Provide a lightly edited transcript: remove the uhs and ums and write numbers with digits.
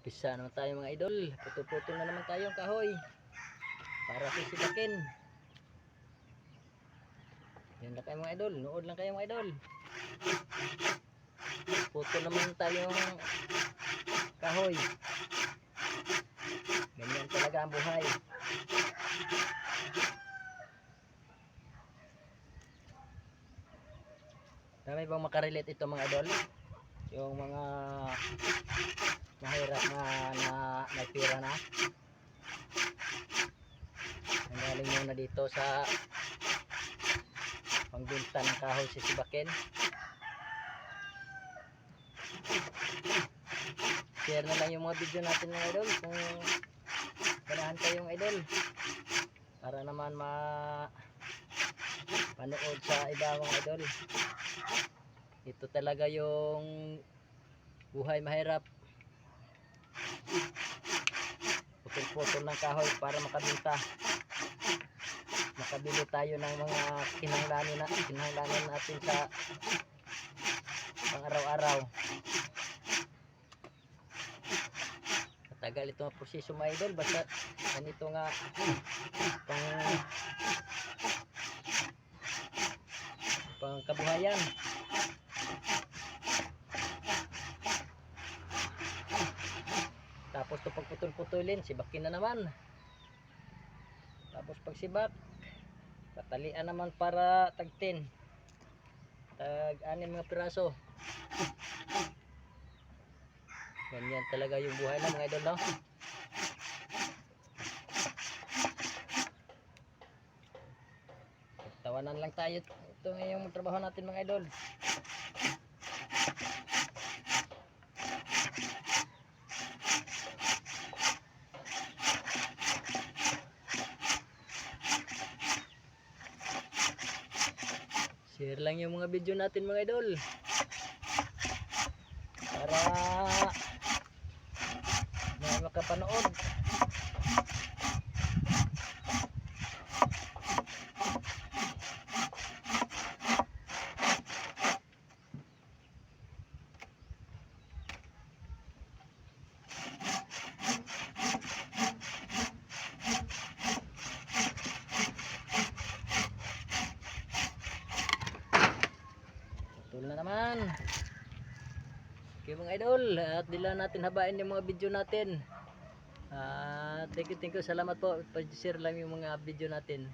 Umpisa naman tayo mga idol. Puto-puto na naman tayo ang kahoy para sisibakin. Yan lang kayo mga idol. Nood lang kayo mga idol. Puto naman tayong kahoy. Ganyan talaga ang buhay. Dami bang makarelate ito mga idol? Yung mga mahirap na may pera na. Nanggaling muna dito sa pangbinta ng kahoy sisibakin. Share na lang yung mga video natin mga idol kung ganahan kayong idol para naman manood sa iba mga idol. Ito talaga yung buhay mahirap. Putol-putol ng kahoy para makabinta. Makabili tayo ng mga kinahanglanin natin sa pang araw-araw. Matagal itong proseso mga idol, basta ganito nga pang kabuhayan. Tapos ito pagputol-putulin, sibakin na naman. Tapos pagsibak, tatalian naman para tag 10, tag 6 mga piraso. Ganyan talaga yung buhay na mga idol, no? Tawanan lang tayo. Ito ngayong trabaho natin mga idol. Share lang yung mga video natin mga idol para may makapanood. Putol na naman. Okay mga idol, at di lang natin habain yung mga video natin. Thank you, salamat po. Pag-share lang yung mga video natin.